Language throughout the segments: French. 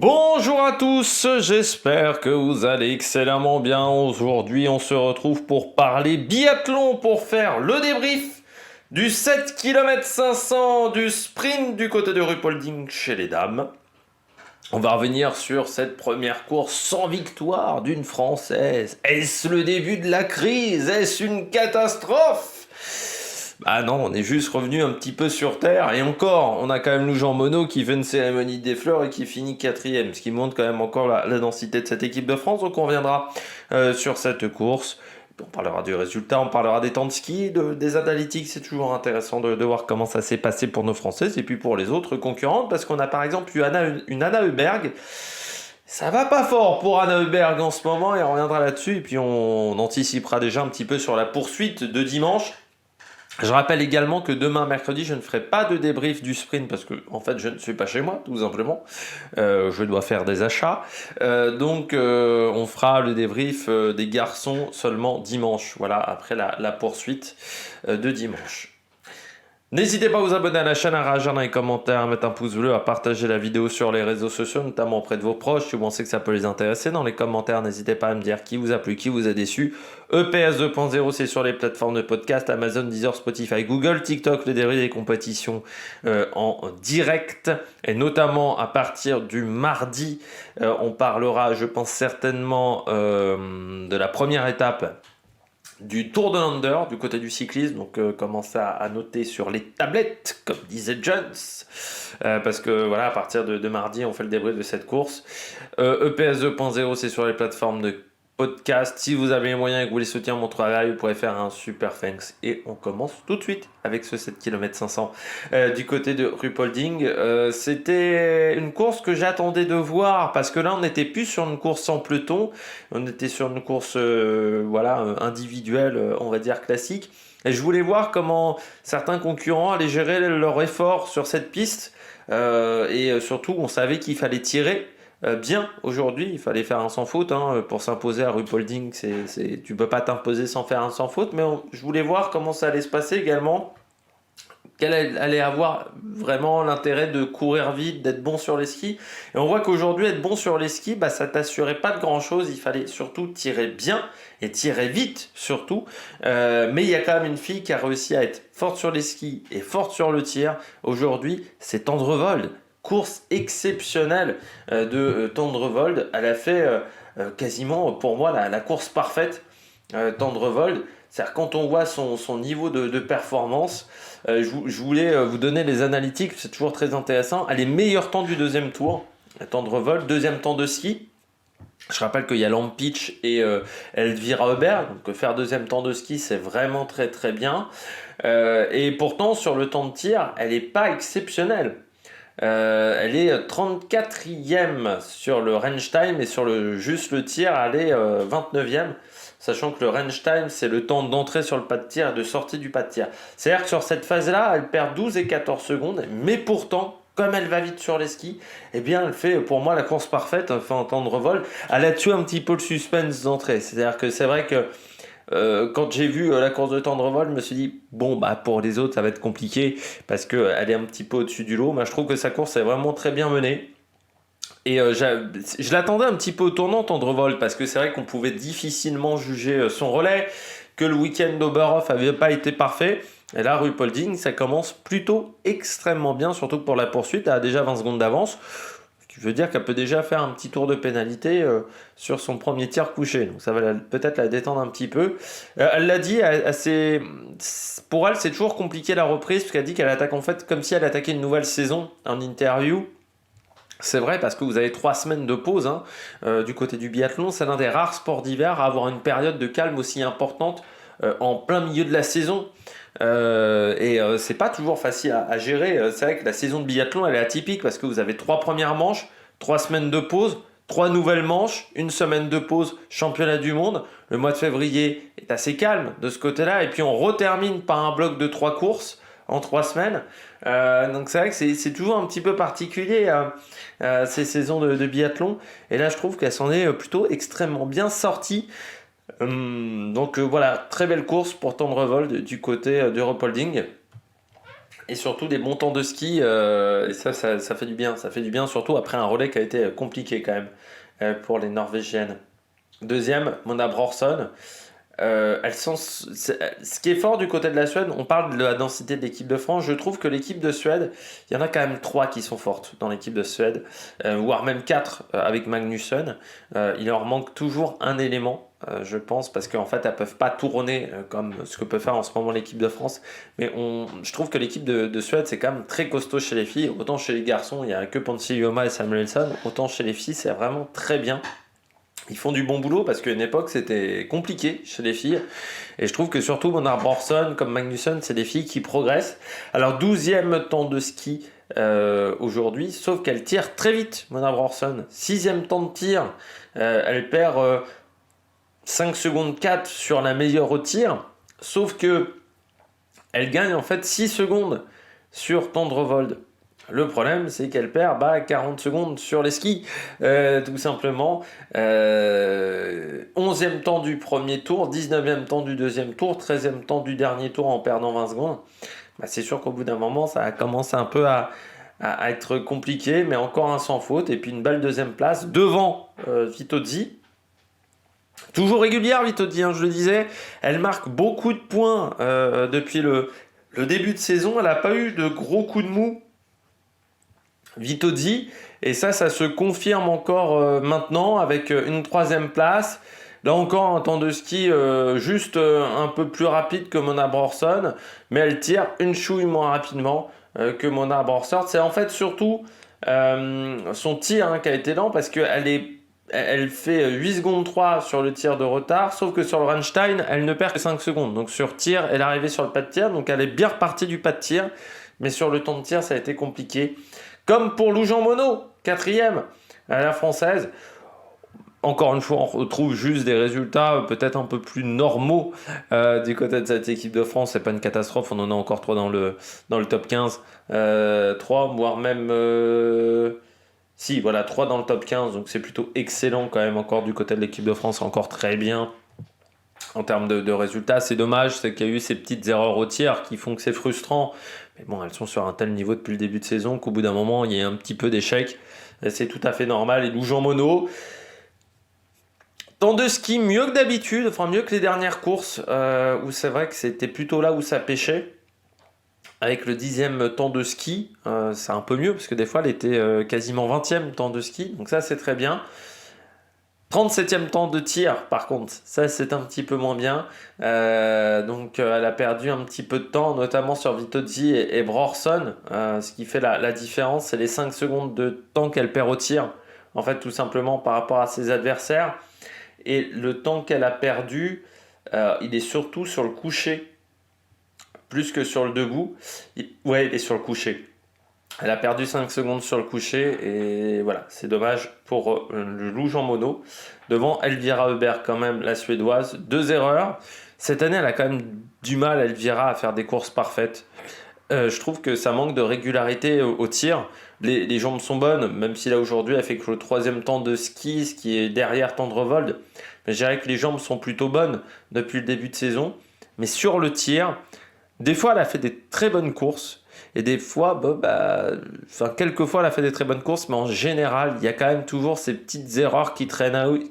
Bonjour à tous, j'espère que vous allez excellemment bien. Aujourd'hui, on se retrouve pour parler biathlon, pour faire le débrief du 7 km 500 du sprint du côté de Ruhpolding chez les dames. On va revenir sur cette première course sans victoire d'une Française. Est-ce le début de la crise? Est-ce une catastrophe? Ah non, on est juste revenu un petit peu sur Terre, et encore, on a quand même Lou Jean Monod qui fait une cérémonie des fleurs et qui finit 4ème, ce qui montre quand même encore la densité de cette équipe de France, donc on reviendra sur cette course. On parlera du résultat, on parlera des temps de ski, des analytiques, c'est toujours intéressant de voir comment ça s'est passé pour nos Françaises, et puis pour les autres concurrentes, parce qu'on a par exemple eu une Anna Heuberg. Ça va pas fort pour Anna Heuberg en ce moment, et on reviendra là-dessus, et puis on anticipera déjà un petit peu sur la poursuite de dimanche. Je rappelle également que demain, mercredi, je ne ferai pas de débrief du sprint parce que, en fait, je ne suis pas chez moi, tout simplement. Je dois faire des achats. Donc, on fera le débrief des garçons seulement dimanche. Voilà, après la poursuite de dimanche. N'hésitez pas à vous abonner à la chaîne, à réagir dans les commentaires, à mettre un pouce bleu, à partager la vidéo sur les réseaux sociaux, notamment auprès de vos proches, si vous pensez que ça peut les intéresser. Dans les commentaires, n'hésitez pas à me dire qui vous a plu, qui vous a déçu. EPS 2.0, c'est sur les plateformes de podcast, Amazon, Deezer, Spotify, Google, TikTok, le débrief des compétitions en direct. Et notamment à partir du mardi, on parlera, je pense certainement, de la première étape du Tour de l'Under du côté du cyclisme, donc commencez à noter sur les tablettes, comme disait Jones, parce que voilà, à partir de mardi, on fait le débrief de cette course. EPS 2.0, c'est sur les plateformes de podcast. Si vous avez les moyens et que vous voulez soutenir mon travail, vous pourrez faire un super thanks. Et on commence tout de suite avec ce 7 km 500 du côté de Ruhpolding. C'était une course que j'attendais de voir parce que là, on n'était plus sur une course en peloton. On était sur une course individuelle, on va dire classique. Et je voulais voir comment certains concurrents allaient gérer leur effort sur cette piste. Et surtout, on savait qu'il fallait tirer bien aujourd'hui, il fallait faire un sans faute pour s'imposer à Ruhpolding. Tu peux pas t'imposer sans faire un sans faute, mais je voulais voir comment ça allait se passer également. Quel allait avoir vraiment l'intérêt de courir vite, d'être bon sur les skis. Et on voit qu'aujourd'hui, être bon sur les skis, ça t'assurait pas de grand chose. Il fallait surtout tirer bien et tirer vite surtout. Mais il y a quand même une fille qui a réussi à être forte sur les skis et forte sur le tir. Aujourd'hui, c'est Tendrevold. Course exceptionnelle de Tendrevold. Elle a fait quasiment pour moi la course parfaite. Tendrevold, c'est-à-dire quand on voit son niveau de performance, je voulais vous donner les analytiques, c'est toujours très intéressant. Elle est meilleur temps du deuxième tour, Tendrevold, deuxième temps de ski. Je rappelle qu'il y a Lampic et Elvira Heuberg, donc faire deuxième temps de ski, c'est vraiment très très bien. Et pourtant, sur le temps de tir, elle n'est pas exceptionnelle. Elle est 34e sur le range time et sur juste le tir, elle est 29e. Sachant que le range time, c'est le temps d'entrée sur le pas de tir et de sortie du pas de tir. C'est-à-dire que sur cette phase-là, elle perd 12 et 14 secondes, mais pourtant, comme elle va vite sur les skis, eh bien, elle fait pour moi la course parfaite, enfin, Tendrevold. Elle a tué un petit peu le suspense d'entrée. C'est-à-dire que c'est vrai que quand j'ai vu la course de Tendrevold, je me suis dit, bon, pour les autres, ça va être compliqué parce qu'elle est un petit peu au-dessus du lot. Mais je trouve que sa course est vraiment très bien menée. Et je l'attendais un petit peu au tournant, Tendrevold, parce que c'est vrai qu'on pouvait difficilement juger son relais, que le week-end d'Oberhof n'avait pas été parfait. Et là, Ruhpolding, ça commence plutôt extrêmement bien, surtout que pour la poursuite, elle a déjà 20 secondes d'avance. Ce qui veut dire qu'elle peut déjà faire un petit tour de pénalité sur son premier tir couché. Donc ça va peut-être la détendre un petit peu. Elle l'a dit, pour elle, c'est toujours compliqué la reprise, parce qu'elle dit qu'elle attaque en fait comme si elle attaquait une nouvelle saison en interview. C'est vrai parce que vous avez 3 semaines de pause du côté du biathlon. C'est l'un des rares sports d'hiver à avoir une période de calme aussi importante en plein milieu de la saison. C'est pas toujours facile à gérer. C'est vrai que la saison de biathlon elle est atypique parce que vous avez 3 premières manches, 3 semaines de pause, 3 nouvelles manches, une semaine de pause, championnat du monde. Le mois de février est assez calme de ce côté-là. Et puis on retermine par un bloc de 3 courses en 3 semaines. Donc c'est vrai que c'est toujours un petit peu particulier ces saisons de biathlon. Et là je trouve qu'elle s'en est plutôt extrêmement bien sortie. Voilà, très belle course pour Tendrevold du côté de Ruhpolding. Et surtout des bons temps de ski, et ça fait du bien. Ça fait du bien, surtout après un relais qui a été compliqué quand même pour les Norvégiennes. Deuxième, Mona Brorsson. Ce qui est fort du côté de la Suède, on parle de la densité de l'équipe de France. Je trouve que l'équipe de Suède, il y en a quand même trois qui sont fortes dans l'équipe de Suède, voire même quatre avec Magnusson. Il leur manque toujours un élément, je pense, parce qu'en fait, elles peuvent pas tourner comme ce que peut faire en ce moment l'équipe de France. Mais je trouve que l'équipe de Suède, c'est quand même très costaud chez les filles. Autant chez les garçons, il n'y a que Ponsiluoma et Samuelsson. Autant chez les filles, c'est vraiment très bien. Ils font du bon boulot parce qu'à une époque c'était compliqué chez les filles. Et je trouve que surtout Mona Brorsson comme Magnusson, c'est des filles qui progressent. Alors 12e temps de ski aujourd'hui, sauf qu'elle tire très vite, Mona Brorsson. 6e temps de tir, elle perd 5 secondes 4 sur la meilleure au tir. Sauf que elle gagne en fait 6 secondes sur Tendrevold. Le problème, c'est qu'elle perd 40 secondes sur les skis, tout simplement. 11e temps du premier tour, 19e temps du deuxième tour, 13e temps du dernier tour en perdant 20 secondes. C'est sûr qu'au bout d'un moment, ça a commencé un peu à être compliqué, mais encore un sans faute. Et puis une belle deuxième place devant Vitozzi. Toujours régulière, Vitozzi, je le disais. Elle marque beaucoup de points depuis le début de saison. Elle n'a pas eu de gros coups de mou. Vitozzi, et ça se confirme encore maintenant avec une troisième place. Là encore un temps de ski juste un peu plus rapide que Mona Brorsson, mais elle tire une chouille moins rapidement que Mona Brorsson. C'est en fait surtout son tir qui a été lent parce qu'elle fait 8 secondes 3 sur le tir de retard, sauf que sur le Rennstein, elle ne perd que 5 secondes. Donc sur tir, elle est arrivée sur le pas de tir, donc elle est bien repartie du pas de tir, mais sur le temps de tir, ça a été compliqué. Comme pour Lou Jean Monod, 4e à la française. Encore une fois, on retrouve juste des résultats peut-être un peu plus normaux du côté de cette équipe de France. C'est pas une catastrophe, on en a encore 3 dans le top 15. 3, voire même... 3 dans le top 15, donc c'est plutôt excellent quand même encore du côté de l'équipe de France, encore très bien. En termes de résultats, c'est dommage, c'est qu'il y a eu ces petites erreurs au tir qui font que c'est frustrant. Mais bon, elles sont sur un tel niveau depuis le début de saison qu'au bout d'un moment, il y a un petit peu d'échec. C'est tout à fait normal. Et Lou Jean Monod, temps de ski mieux que d'habitude, enfin mieux que les dernières courses, où c'est vrai que c'était plutôt là où ça pêchait. Avec le 10e temps de ski, c'est un peu mieux, parce que des fois, elle était quasiment 20e temps de ski. Donc ça, c'est très bien. 37e temps de tir, par contre, ça c'est un petit peu moins bien. Donc elle a perdu un petit peu de temps, notamment sur Vitozzi et Brorsson. Ce qui fait la différence, c'est les 5 secondes de temps qu'elle perd au tir. En fait, tout simplement par rapport à ses adversaires. Et le temps qu'elle a perdu, il est surtout sur le coucher, plus que sur le debout. Il est sur le coucher. Elle a perdu 5 secondes sur le coucher et voilà, c'est dommage pour le Lou Jean Monod. Devant Elvira Öberg quand même, la Suédoise, 2 erreurs. Cette année, elle a quand même du mal, Elvira, à faire des courses parfaites. Je trouve que ça manque de régularité au tir. Les jambes sont bonnes, même si là aujourd'hui, elle fait que le 3e temps de ski, ce qui est derrière Tendrevold. Mais je dirais que les jambes sont plutôt bonnes depuis le début de saison. Mais sur le tir, des fois, elle a fait des très bonnes courses. Et des fois, quelques fois, elle a fait des très bonnes courses, mais en général, il y a quand même toujours ces petites erreurs qui traînent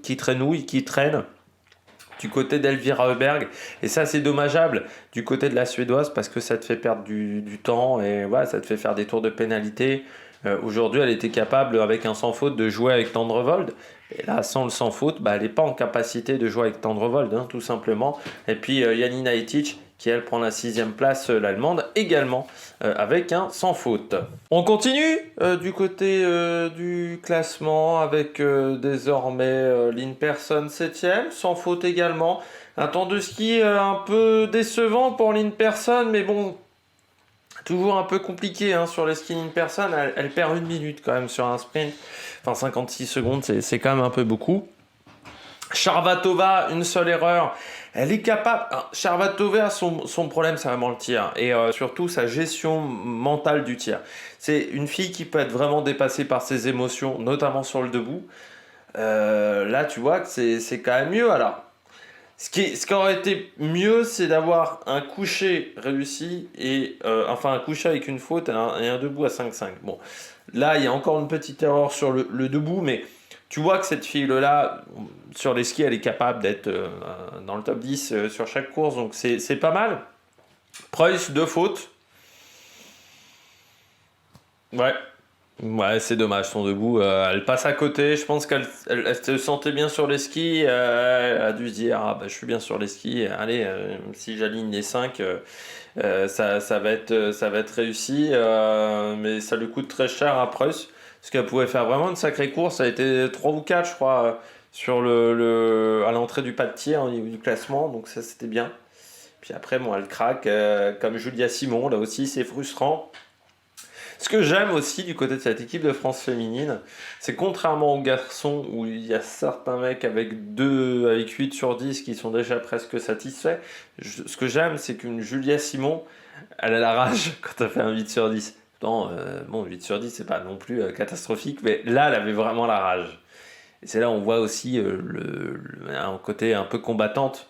du côté d'Elvira Öberg. Et ça, c'est dommageable du côté de la Suédoise parce que ça te fait perdre du temps et voilà, ça te fait faire des tours de pénalité. Aujourd'hui, elle était capable, avec un sans faute, de jouer avec Tendrevold. Et là, sans le sans faute, elle n'est pas en capacité de jouer avec Tendrevold, tout simplement. Et puis, Janina Itic, qui elle prend la 6e place, l'allemande, également avec un sans faute. On continue du côté du classement avec désormais Lynn Persson 7e, sans faute également. Un temps de ski un peu décevant pour Lynn Persson, mais bon, toujours un peu compliqué sur les skis Lynn Persson. Elle perd 1 minute quand même sur un sprint. Enfin, 56 secondes, c'est quand même un peu beaucoup. Sharvatova, une seule erreur. Elle est capable. Sharvatova, son problème, c'est vraiment le tir. Et surtout, sa gestion mentale du tir. C'est une fille qui peut être vraiment dépassée par ses émotions, notamment sur le debout. Là, tu vois que c'est quand même mieux. Alors, Ce qui aurait été mieux, c'est d'avoir un coucher réussi et enfin un coucher avec une faute et un debout à 5-5. Bon, là, il y a encore une petite erreur sur le debout, mais tu vois que cette fille-là, sur les skis, elle est capable d'être dans le top 10 sur chaque course, donc c'est pas mal. Preuss, 2 fautes. Ouais. Ouais, c'est dommage, son debout. Elle passe à côté. Je pense elle se sentait bien sur les skis. Elle a dû se dire, ah bah je suis bien sur les skis. Allez, si j'aligne les 5, ça va être réussi. Mais ça lui coûte très cher à Preuss. Parce qu'elle pouvait faire vraiment une sacrée course. Ça a été 3 ou 4 je crois, sur à l'entrée du pas de tir au niveau du classement. Donc ça, c'était bien. Puis après, bon, elle craque. Comme Julia Simon, là aussi, c'est frustrant. Ce que j'aime aussi du côté de cette équipe de France féminine, c'est contrairement aux garçons où il y a certains mecs avec 8 sur 10 qui sont déjà presque satisfaits, ce que j'aime, c'est qu'une Julia Simon, elle a la rage quand elle fait un 8 sur 10. Pourtant, bon, 8 sur 10, c'est pas non plus catastrophique, mais là, elle avait vraiment la rage. Et c'est là où on voit aussi un côté un peu combattante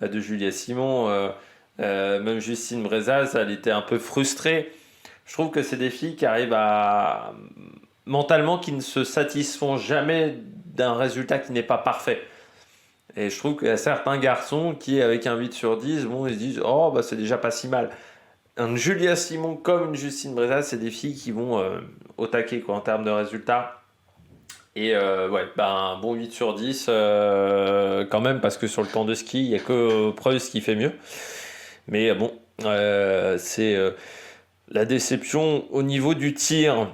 de Julia Simon. Même Justine Brezaz, elle était un peu frustrée. Je trouve que c'est des filles qui arrivent à mentalement qui ne se satisfont jamais d'un résultat qui n'est pas parfait. Et je trouve qu'il y a certains garçons qui, avec un 8 sur 10, bon, ils se disent oh bah c'est déjà pas si mal. Un Julia Simon comme une Justine Brezaz, c'est des filles qui vont au taquet quoi, en termes de résultats. Et ouais, bah, un bon 8 sur 10 quand même, parce que sur le temps de ski, il n'y a que Preuss qui fait mieux. Mais bon, c'est la déception au niveau du tir.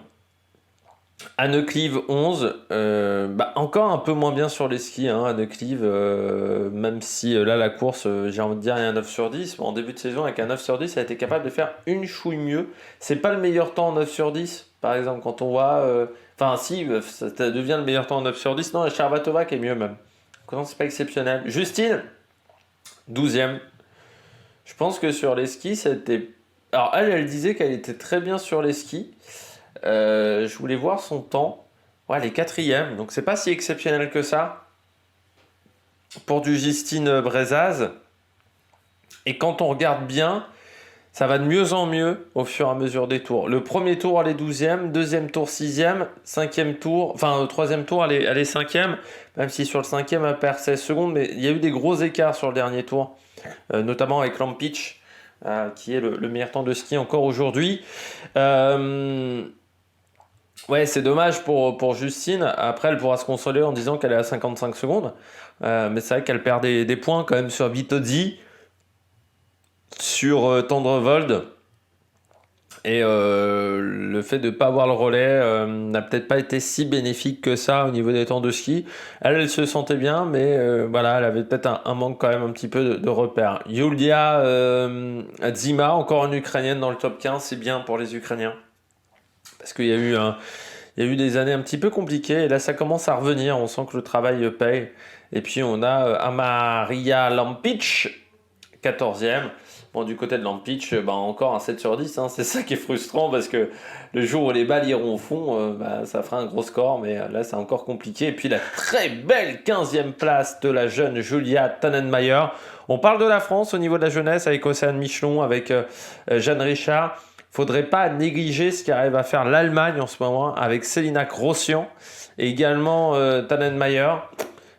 Anne Clive 11, bah, encore un peu moins bien sur les skis, hein, Anne Clive, même si là la course, j'ai envie de dire, il y a un 9 sur 10. En début de saison, avec un 9 sur 10, elle a été capable de faire une chouille mieux. C'est pas le meilleur temps en 9 sur 10, par exemple, quand on voit. Enfin, si, ça devient le meilleur temps en 9 sur 10. Non, Charbatova qui est mieux même. Donc, c'est pas exceptionnel. Justine, 12e. Je pense que sur les skis, c'était. Alors, elle disait qu'elle était très bien sur les skis. Je voulais voir son temps. Ouais, elle est 4e, donc c'est pas si exceptionnel que ça pour du Justine Brezaz. Et quand on regarde bien, ça va de mieux en mieux au fur et à mesure des tours. Le premier tour, elle est 12e, deuxième tour, 6e, cinquième tour, enfin, troisième tour, elle est 5e, même si sur le 5e, elle perd 16 secondes, mais il y a eu des gros écarts sur le dernier tour, notamment avec Lampic, qui est le meilleur temps de ski encore aujourd'hui. Ouais, c'est dommage pour Justine. Après, elle pourra se consoler en disant qu'elle est à 55 secondes. Mais c'est vrai qu'elle perd des points quand même sur Vitozzi, sur Tendrevold. Et le fait de ne pas avoir le relais n'a peut-être pas été si bénéfique que ça au niveau des temps de ski. Elle se sentait bien, mais voilà, elle avait peut-être un manque quand même un petit peu de repères. Yulia Zima, encore une Ukrainienne dans le top 15, c'est bien pour les Ukrainiens. Parce qu'il y a eu des années un petit peu compliquées et là ça commence à revenir, on sent que le travail paye. Et puis on a Amaria Lampic, 14e. Bon, du côté de Lampic, bah, encore un 7 sur 10, hein. C'est ça qui est frustrant parce que le jour où les balles iront au fond, bah, ça fera un gros score, mais là c'est encore compliqué. Et puis la très belle 15e place de la jeune Julia Tannenmayer. On parle de la France au niveau de la jeunesse avec Océane Michelon, avec Jeanne Richard. Faudrait pas négliger ce qu'arrive à faire l'Allemagne en ce moment avec Célina Grossian et également Tannenmayer.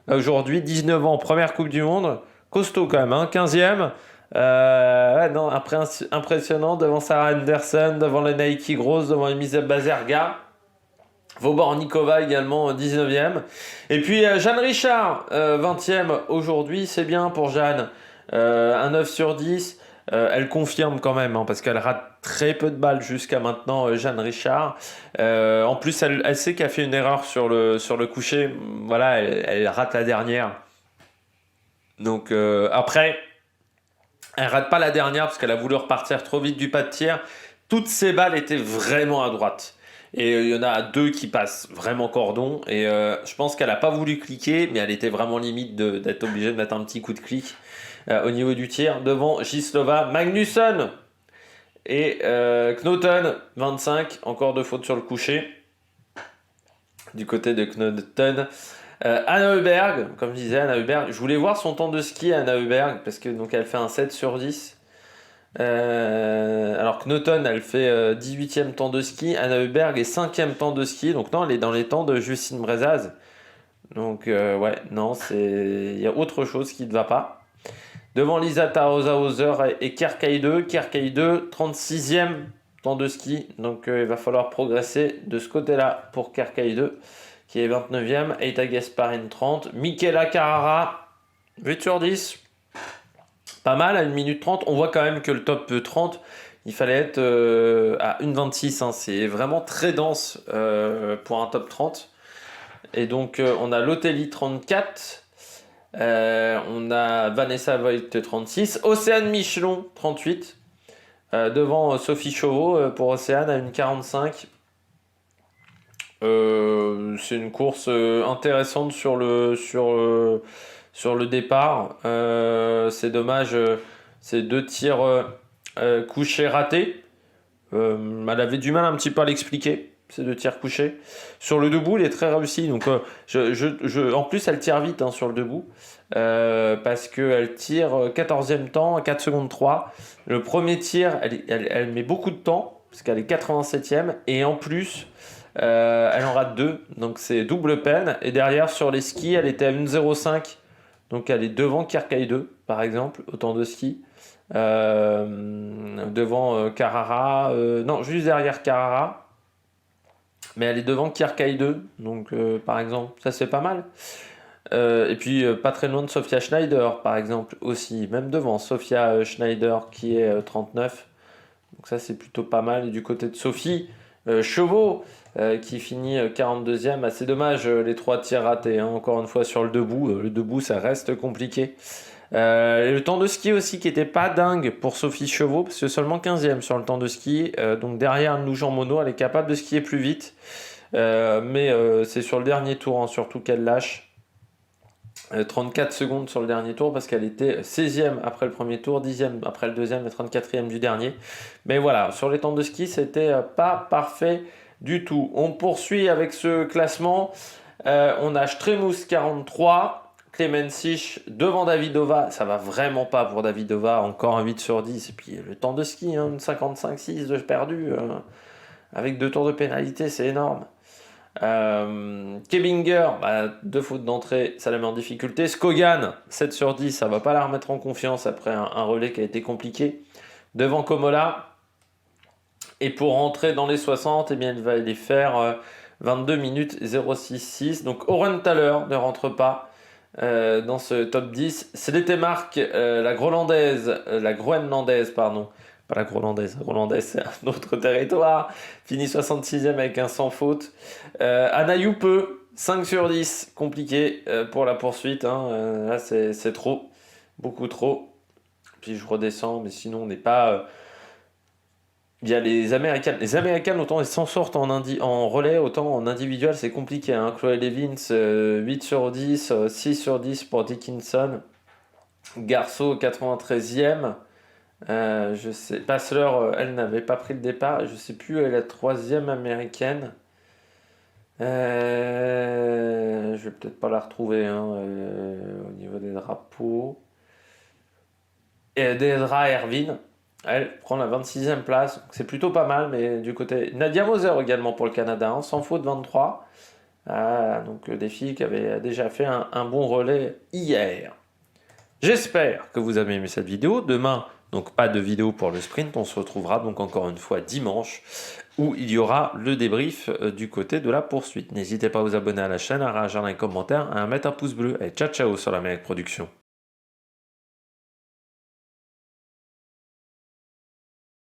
Aujourd'hui, 19 ans, première Coupe du Monde. Costaud quand même, hein, 15e. Ouais, non, impressionnant devant Sarah Anderson, devant les Nike Gross, devant Emisa Bazerga. Vobornikova également 19e. Et puis Jeanne Richard, 20e aujourd'hui, c'est bien pour Jeanne. Un 9 sur 10. Elle confirme quand même, hein, parce qu'elle rate très peu de balles jusqu'à maintenant, Jeanne Richard. En plus, elle sait qu'elle a fait une erreur sur le coucher. Voilà, elle rate la dernière. Donc après, elle rate pas la dernière parce qu'elle a voulu repartir trop vite du pas de tir. Toutes ses balles étaient vraiment à droite. Et il y en a 2 qui passent vraiment cordon. Et je pense qu'elle n'a pas voulu cliquer, mais elle était vraiment limite d'être obligée de mettre un petit coup de clic au niveau du tir. Devant Gislova Magnusson et Knoten, 25. Encore 2 fautes sur le coucher. Du côté de Knoten. Anna Heuberg, comme je disais, Anna Heuberg, je voulais voir son temps de ski, Anna Heuberg, parce que donc elle fait un 7 sur 10. Alors que Naughton, elle fait 18e temps de ski, Anna Heuberg est 5e temps de ski, donc non, elle est dans les temps de Justine Brezaz. Donc ouais, non, il y a autre chose qui ne va pas. Devant Lisa Tarozauser et Kerkai 2, 36e temps de ski, donc il va falloir progresser de ce côté-là pour Kerkai 2, qui est 29e, Eita Gasparin 30, Michela Carrara, 8 sur 10. Pas mal à 1 minute 30. On voit quand même que le top 30, il fallait être à 1,26. Hein. C'est vraiment très dense pour un top 30. Et donc, on a Lotelli 34. On a Vanessa Voigt 36. Océane Michelon 38. Devant Sophie Chauveau pour Océane à 1,45. C'est une course intéressante sur le départ. C'est dommage, ces 2 tirs couchés ratés. Elle avait du mal un petit peu à l'expliquer, ces 2 tirs couchés. Sur le debout, il est très réussi. Donc, en plus, elle tire vite hein, sur le debout. Parce qu'elle tire 14e temps à 4 secondes 3. Le premier tir, elle met beaucoup de temps, parce qu'elle est 87e. Et en plus, elle en rate 2. Donc, c'est double peine. Et derrière, sur les skis, elle était à 1,05. Donc elle est devant Kerkai 2, par exemple, au temps de ski. Devant Carrara. Non, juste derrière Carrara. Mais elle est devant Kerkai 2. Donc par exemple, ça c'est pas mal. Et puis pas très loin de Sophia Schneider, par exemple, aussi. Même devant Sophia Schneider qui est 39. Donc ça c'est plutôt pas mal. Et du côté de Sophie Chauveau, qui finit 42e. Assez dommage les 3 tirs ratés, hein. Encore une fois sur le debout. Le debout, ça reste compliqué. Le temps de ski aussi qui était pas dingue pour Sophie Chauveau, parce que seulement 15e sur le temps de ski. Donc derrière Noujean Monod, elle est capable de skier plus vite. Mais c'est sur le dernier tour, hein, surtout qu'elle lâche. 34 secondes sur le dernier tour parce qu'elle était 16e après le premier tour, 10e après le deuxième et 34e du dernier. Mais voilà, sur les temps de ski, c'était pas parfait du tout. On poursuit avec ce classement. On a Stremous 43, Klemensic devant Davidova. Ça va vraiment pas pour Davidova, encore un 8 sur 10. Et puis le temps de ski, hein, 55-6 de perdu avec 2 tours de pénalité, c'est énorme. Kebinger, 2 fautes d'entrée, ça la met en difficulté. Skogan, 7 sur 10, ça va pas la remettre en confiance après un relais qui a été compliqué. Devant Komola. Et pour rentrer dans les 60, eh bien, il va aller faire 22 minutes 0,66. Donc Oren Thaler ne rentre pas dans ce top 10. Marc, la Groenlandaise, pardon. Pas la Groenlandaise, c'est un autre territoire. Finit 66e avec un sans faute. Anna Youpe, 5 sur 10. Compliqué pour la poursuite. Hein. Là, c'est trop. Beaucoup trop. Puis je redescends, mais sinon, on n'est pas... Il y a les Américaines. Les Américaines, autant elles s'en sortent en relais, autant en individuel, c'est compliqué. Hein. Chloé Levins, 8 sur 10. 6 sur 10 pour Dickinson. Garceau, 93e. Je sais, Passler, elle n'avait pas pris le départ. Je sais plus, elle est la 3e américaine. Je vais peut-être pas la retrouver hein, au niveau des drapeaux. Et Deidra Ervin, elle prend la 26e place. C'est plutôt pas mal, mais du côté. Nadia Moser également pour le Canada, hein, sans faute 23. Donc des filles qui avaient déjà fait un bon relais hier. J'espère que vous avez aimé cette vidéo. Demain, donc pas de vidéo pour le sprint. On se retrouvera donc encore une fois dimanche où il y aura le débrief du côté de la poursuite. N'hésitez pas à vous abonner à la chaîne, à réagir dans les commentaires, à mettre un pouce bleu. Et ciao ciao sur la Méric Production.